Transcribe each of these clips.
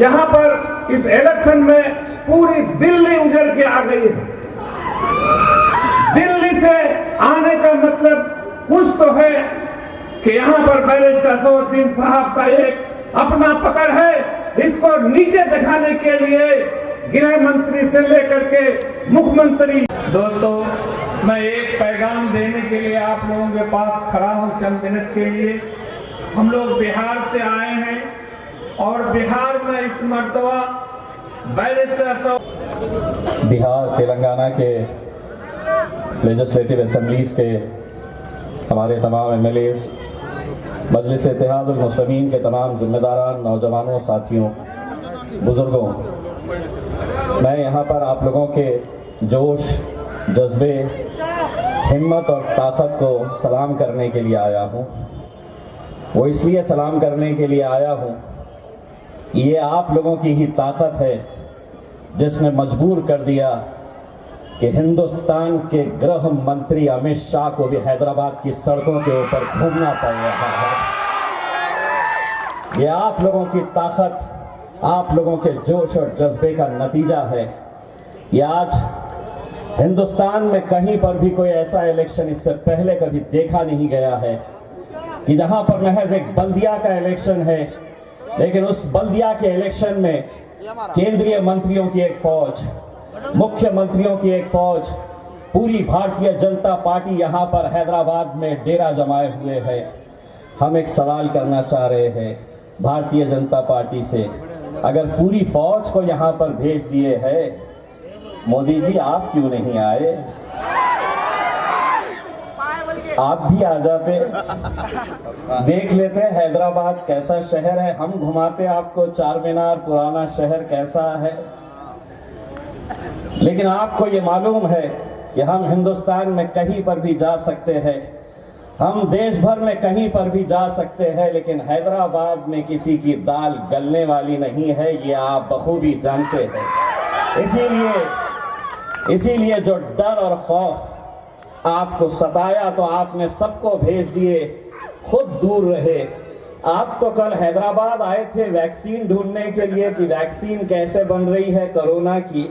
यहाँ पर इस इलेक्शन में पूरी दिल्ली उजड़ के आ गई है। दिल्ली से आने का मतलब कुछ तो है कि यहाँ पर बैरिस्टर असदुद्दीन साहब का एक अपना पकड़ है। इसको नीचे दिखाने के लिए गृह मंत्री से लेकर के मुख्यमंत्री। दोस्तों, मैं एक पैगाम देने के लिए आप लोगों के पास खड़ा हूं चंद मिनट के लिए। हम लोग बिहार से आए हैं और बिहार में इस मर्तबा बैरिस्टर बिहार तेलंगाना के लेजिस्लेटिव असेंबलीज के हमारे तमाम एमएलएज, मजलिस इत्तेहादुल मुस्लिमीन के तमाम जिम्मेदारान, नौजवानों, साथियों, बुजुर्गों, मैं यहाँ पर आप लोगों के जोश, जज्बे, हिम्मत और ताकत को सलाम करने के लिए आया हूँ। वो इसलिए सलाम करने के लिए आया हूँ कि ये आप लोगों की ही ताकत है जिसने मजबूर कर दिया कि हिंदुस्तान के गृह मंत्री अमित शाह को भी हैदराबाद की सड़कों के ऊपर घूमना पड़ रहा है। ये आप लोगों की ताकत, आप लोगों के जोश और जज्बे का नतीजा है कि आज हिंदुस्तान में कहीं पर भी कोई ऐसा इलेक्शन इससे पहले कभी देखा नहीं गया है कि जहां पर महज एक बल्दिया का इलेक्शन है, लेकिन उस बल्दिया के इलेक्शन में केंद्रीय मंत्रियों की एक फौज, मुख्यमंत्रियों की एक फौज, पूरी भारतीय जनता पार्टी यहां पर हैदराबाद में डेरा जमाए हुए है। हम एक सवाल करना चाह रहे हैं भारतीय जनता पार्टी से, अगर पूरी फौज को यहां पर भेज दिए है, मोदी जी आप क्यों नहीं आए? आप भी आ जाते, देख लेते हैदराबाद कैसा शहर है, हम घुमाते आपको चार मीनार, पुराना शहर कैसा है। लेकिन आपको ये मालूम है कि हम हिंदुस्तान में कहीं पर भी जा सकते हैं, हम देश भर में कहीं पर भी जा सकते हैं, लेकिन हैदराबाद में किसी की दाल गलने वाली नहीं है, ये आप बखूबी जानते हैं। इसीलिए जो डर और खौफ आपको सताया तो आपने सबको भेज दिए, खुद दूर रहे। आप तो कल हैदराबाद आए थे वैक्सीन ढूंढने के लिए कि वैक्सीन कैसे बन रही है कोरोना की।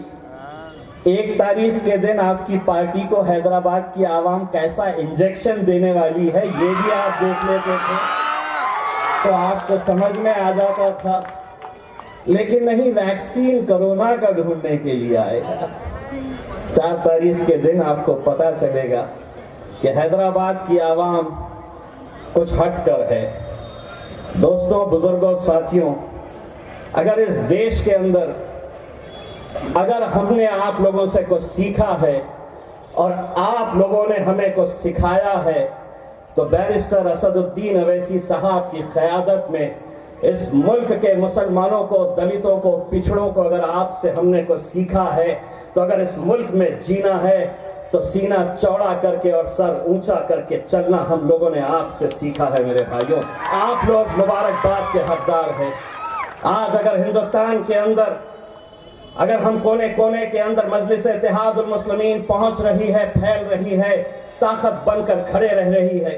1 तारीख के दिन आपकी पार्टी को हैदराबाद की आवाम कैसा इंजेक्शन देने वाली है ये भी आप देख लेते थे तो आपको समझ में आ जाता था। लेकिन नहीं, वैक्सीन कोरोना का ढूंढने के लिए आए। 4 तारीख के दिन आपको पता चलेगा कि हैदराबाद की आवाम कुछ हटकर है। दोस्तों, बुजुर्गों, साथियों, अगर इस देश के अंदर अगर हमने आप लोगों से कुछ सीखा है और आप लोगों ने हमें कुछ सिखाया है तो बैरिस्टर असदुद्दीन अवैसी साहब की क़यादत में इस मुल्क के मुसलमानों को, दलितों को, पिछड़ों को अगर आपसे हमने कुछ सीखा है तो अगर इस मुल्क में जीना है तो सीना चौड़ा करके और सर ऊंचा करके चलना हम लोगों ने आपसे सीखा है। मेरे भाइयों, आप लोग मुबारकबाद के हकदार हैं। आज अगर हिंदुस्तान के अंदर, अगर हम कोने कोने के अंदर मजलिस इत्तेहादुल मुस्लिमीन पहुंच रही है, फैल रही है, ताकत बनकर खड़े रह रही है।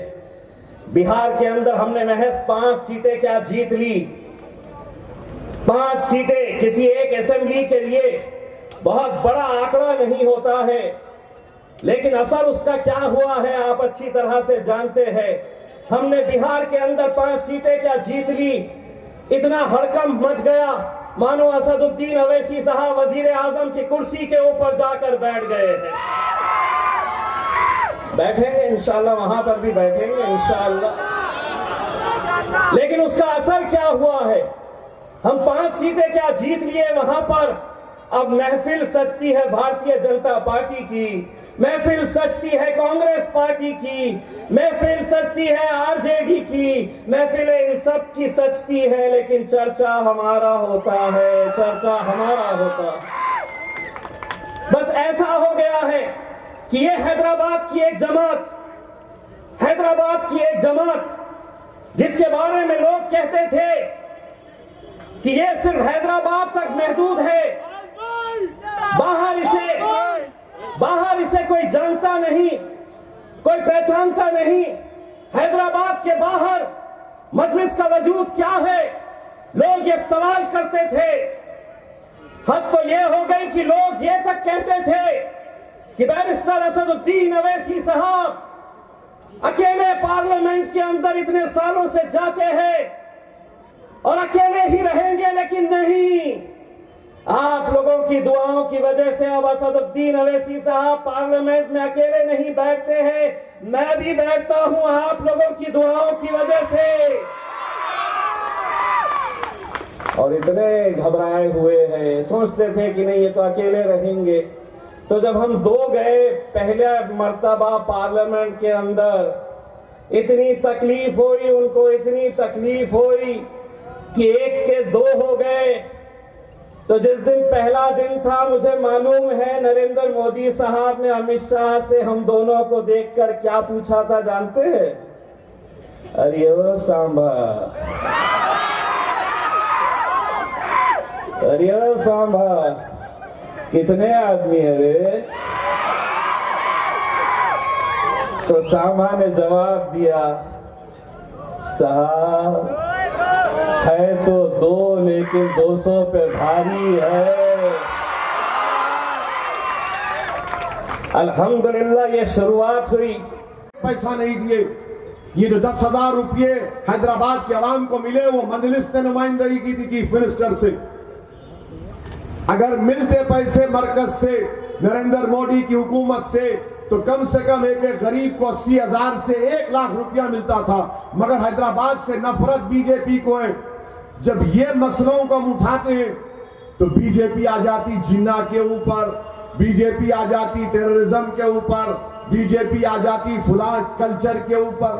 बिहार के अंदर हमने महज 5 सीटें क्या जीत ली। 5 सीटें किसी एक असेंबली के लिए बहुत बड़ा आंकड़ा नहीं होता है, लेकिन असर उसका क्या हुआ है आप अच्छी तरह से जानते हैं। हमने बिहार के अंदर 5 सीटें क्या जीत ली, इतना हड़कंप मच गया मानो असदुद्दीन अवैसी साहब वजीर आजम की कुर्सी के ऊपर जाकर बैठ गए हैं। बैठेंगे इंशाल्लाह, वहां पर भी बैठेंगे इंशाल्लाह, लेकिन उसका असर क्या हुआ है? हम 5 सीटें क्या जीत लिए वहां पर, अब महफिल सजती है भारतीय जनता पार्टी की, महफिल सजती है कांग्रेस पार्टी की, महफिल सजती है आरजेडी की, महफिल इन सब की सजती है, लेकिन चर्चा हमारा होता है, चर्चा हमारा होता। बस ऐसा हो गया है कि ये हैदराबाद की एक जमात, हैदराबाद की एक जमात जिसके बारे में लोग कहते थे कि ये सिर्फ हैदराबाद तक महदूद है, बाहर इसे कोई जानता नहीं, कोई पहचानता नहीं। हैदराबाद के बाहर मजलिस का वजूद क्या है, लोग ये सवाल करते थे, हद तो ये हो गई कि लोग ये तक कहते थे कि बैरिस्टर असदुद्दीन अवैसी साहब अकेले पार्लियामेंट के अंदर इतने सालों से जाते हैं और अकेले ही रहेंगे। लेकिन नहीं, आप लोगों की दुआओं की वजह से अब असदुद्दीन अवैसी साहब पार्लियामेंट में अकेले नहीं बैठते हैं, मैं भी बैठता हूं आप लोगों की दुआओं की वजह से। और इतने घबराए हुए हैं, सोचते थे कि नहीं ये तो अकेले रहेंगे। तो जब हम 2 गए पहले मर्तबा पार्लियामेंट के अंदर, इतनी तकलीफ हुई उनको, इतनी तकलीफ हुई कि 1 के 2 हो गए। तो जिस दिन पहला दिन था, मुझे मालूम है नरेंद्र मोदी साहब ने अमित शाह से हम दोनों को देखकर क्या पूछा था जानते हैं? अरे ओ सांबा, अरे ओ सांबा, कितने आदमी है रे? तो सांबा ने जवाब दिया, साहब है तो 2 लेकिन 200 पे भारी है। अल्हम्दुलिल्लाह ये शुरुआत हुई। पैसा नहीं दिए, ये जो 10,000 रुपये हैदराबाद के अवाम को मिले वो मजलिस ने नुमाइंदगी की थी चीफ मिनिस्टर से। अगर मिलते पैसे मरकज से, नरेंद्र मोदी की हुकूमत से, तो कम से कम एक गरीब को 80,000 से 1 लाख रुपया मिलता था। मगर हैदराबाद से नफरत बीजेपी को है। जब ये मसलों को हम उठाते हैं तो बीजेपी आ जाती जिन्ना के ऊपर, बीजेपी आ जाती टेररिज्म के ऊपर, बीजेपी आ जाती फुला कल्चर के ऊपर।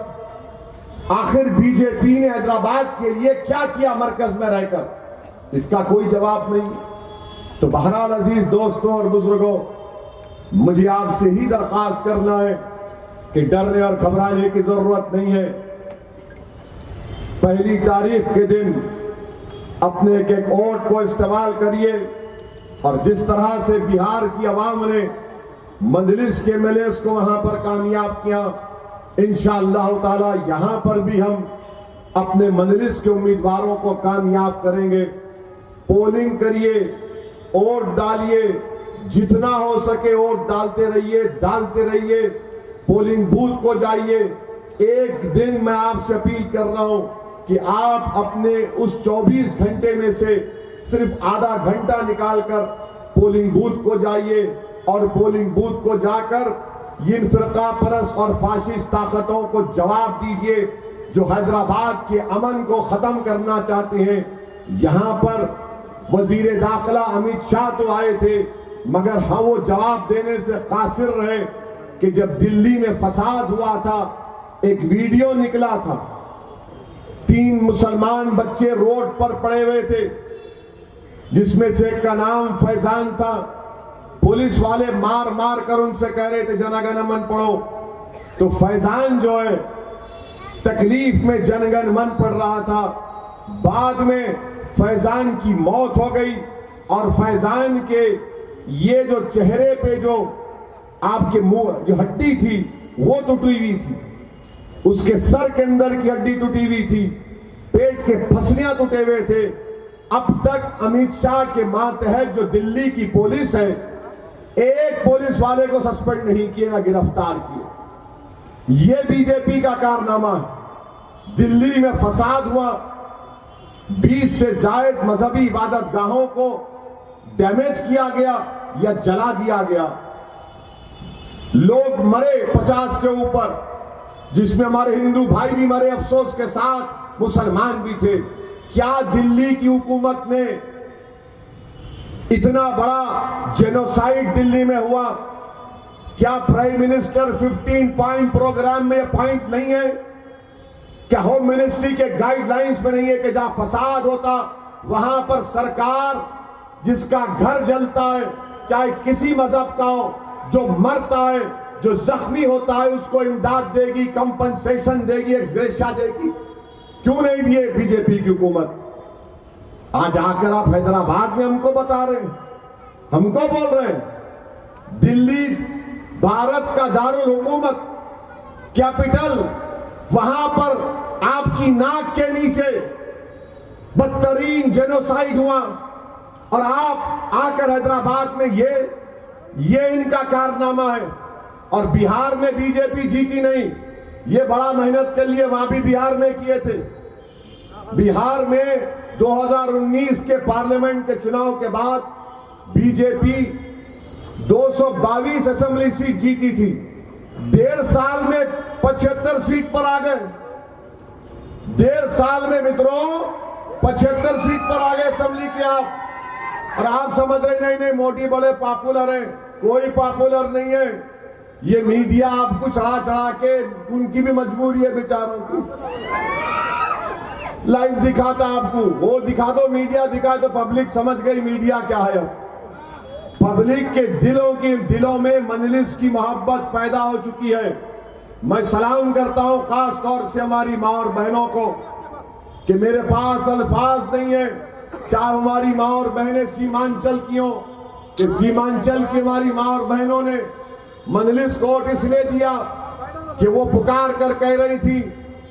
आखिर बीजेपी ने हैदराबाद के लिए क्या किया मरकज में रहकर? इसका कोई जवाब नहीं। तो बहरहाल अजीज दोस्तों और बुजुर्गों, मुझे आपसे ही दरख्वास्त करना है कि डरने और घबराने की जरूरत नहीं है। 1 तारीख के दिन अपने एक वोट को इस्तेमाल करिए और जिस तरह से बिहार की आवाम ने मजलिस के एमएलए को वहां पर कामयाब किया, इंशाअल्लाह ताला यहां पर भी हम अपने मजलिस के उम्मीदवारों को कामयाब करेंगे। पोलिंग करिए, वोट डालिए, जितना हो सके वोट डालते रहिए, पोलिंग बूथ को जाइए। एक दिन मैं आपसे अपील कर रहा हूं कि आप अपने उस 24 घंटे में से सिर्फ आधा घंटा निकालकर पोलिंग बूथ को जाइए और पोलिंग बूथ को जाकर इन फिरका परस्त और फाशिस्ट ताकतों को जवाब दीजिए जो हैदराबाद के अमन को खत्म करना चाहते हैं। यहां पर वजीर दाखिला अमित शाह तो आए थे, मगर हाँ वो जवाब देने से कासिर रहे कि जब दिल्ली में फसाद हुआ था, एक वीडियो निकला था, 3 मुसलमान बच्चे रोड पर पड़े हुए थे, जिसमें से एक का नाम फैजान था। पुलिस वाले मार मार कर उनसे कह रहे थे जनगण मन पढ़ो, तो फैजान जो है तकलीफ में जनगण मन पढ़ रहा था। बाद में फैजान की मौत हो गई और फैजान के ये जो चेहरे पे जो आपके मुंह जो हड्डी थी वो टूटी हुई थी, उसके सर के अंदर की हड्डी टूटी हुई थी, पेट के फसलियां टूटे हुए थे। अब तक अमित शाह के मातहत जो दिल्ली की पुलिस है, एक पुलिस वाले को सस्पेंड नहीं किए, ना गिरफ्तार किए। ये बीजेपी का कारनामा है। दिल्ली में फसाद हुआ, 20 से ज्यादा मजहबी इबादत गाहों को डैमेज किया गया या जला दिया गया, लोग मरे 50 के ऊपर, जिसमें हमारे हिंदू भाई भी मरे अफसोस के साथ, मुसलमान भी थे। क्या दिल्ली की हुकूमत ने इतना बड़ा जेनोसाइड दिल्ली में हुआ? क्या प्राइम मिनिस्टर 15 पॉइंट प्रोग्राम में पॉइंट नहीं है? क्या होम मिनिस्ट्री के गाइडलाइंस में नहीं है कि जहां फसाद होता वहां पर सरकार जिसका घर जलता है, चाहे किसी मजहब का हो, जो मरता है, जो जख्मी होता है, उसको इमदाद देगी, कंपनसेशन देगी, एक्सग्रेशिया देगी? क्यों नहीं दिए बीजेपी की हुकूमत? आज आकर आप हैदराबाद में हमको बता रहे हैं, हमको बोल रहे हैं दिल्ली भारत का दारुल हुकूमत, कैपिटल, वहां पर आपकी नाक के नीचे बदतरीन जेनोसाइड हुआ, और आप आकर हैदराबाद में ये इनका कारनामा है। और बिहार में बीजेपी जीती नहीं, ये बड़ा मेहनत कर लिए, वहां भी बिहार में किए थे। बिहार में 2019 के पार्लियामेंट के चुनाव के बाद बीजेपी 222 असेंबली सीट जीती थी, 1.5 साल में 75 सीट पर आ गए। 1.5 साल में मित्रों 75 सीट पर आ गए असेंबली के आप। और आप समझ रहे नहीं मोदी बड़े पॉपुलर हैं, कोई पॉपुलर नहीं है। ये मीडिया आपको चढ़ा चढ़ा के, उनकी भी मजबूरी है बेचारों की, लाइव दिखाता आपको, वो दिखा दो, मीडिया दिखाए तो पब्लिक समझ गई मीडिया क्या है। पब्लिक के दिलों में मजलिस की मोहब्बत पैदा हो चुकी है। मैं सलाम करता हूं खास तौर से हमारी मां और बहनों को कि मेरे पास अल्फाज नहीं है, चाहे हमारी मां और बहनें सीमांचल की हो, कि सीमांचल की हमारी मां और बहनों ने मजलिस कोर्ट इसलिए दिया कि वो पुकार कर कह रही थी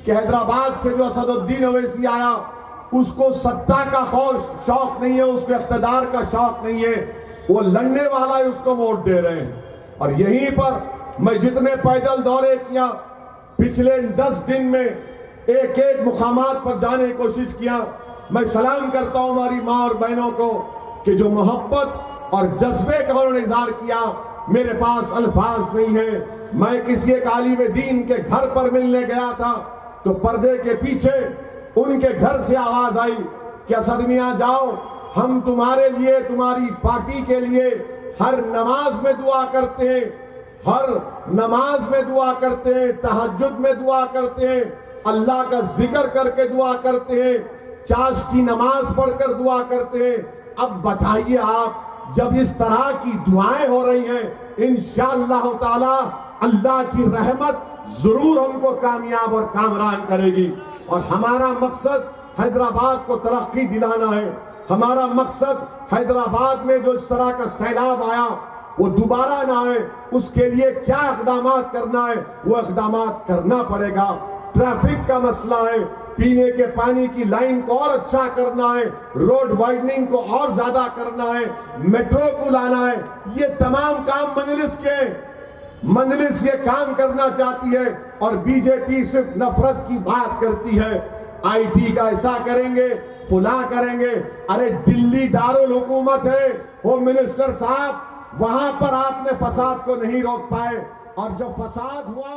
कि हैदराबाद से जो असदुद्दीन ओवैसी आया उसको सत्ता का शौक नहीं है, उसको इख्तिदार का शौक नहीं है, वो लड़ने वाला है, उसको वोट दे रहे हैं। और यहीं पर मैं जितने पैदल दौरे किया पिछले 10 दिन में, एक एक मुकामात पर जाने की कोशिश किया, मैं सलाम करता हूं हमारी मां और बहनों को कि जो मोहब्बत और जज्बे का उन्होंने इजहार किया, मेरे पास अल्फाज नहीं है। मैं किसी एक आलिम दीन के घर पर मिलने गया था तो पर्दे के पीछे उनके घर से आवाज आई कि असद मियां जाओ, हम तुम्हारे लिए, तुम्हारी पार्टी के लिए हर नमाज में दुआ करते हैं, हर नमाज में दुआ करते हैं, तहज्जुद में दुआ करते हैं, अल्लाह का जिक्र करके दुआ करते हैं, चाश की नमाज पढ़कर दुआ करते हैं। अब बताइए आप, जब इस तरह की दुआएं हो रही हैं, इंशाअल्लाह ताला अल्लाह की रहमत जरूर हमको कामयाब और कामरान करेगी। और हमारा मकसद हैदराबाद को तरक्की दिलाना है। हमारा मकसद हैदराबाद में जो इस तरह का सैलाब आया वो दोबारा ना आए, उसके लिए क्या इक़दाम करना है वो इक़दाम करना पड़ेगा। ट्रैफिक का मसला है, पीने के पानी की लाइन को और अच्छा करना है, रोड वाइडनिंग को और ज्यादा करना है, मेट्रो को लाना है, ये तमाम काम मजलिस ये काम करना चाहती है। और बीजेपी सिर्फ नफरत की बात करती है, आईटी का ऐसा करेंगे, फुला करेंगे। अरे दिल्ली दारुल हुकूमत है, होम मिनिस्टर साहब, वहां पर आपने फसाद को नहीं रोक पाए, और जो फसाद हुआ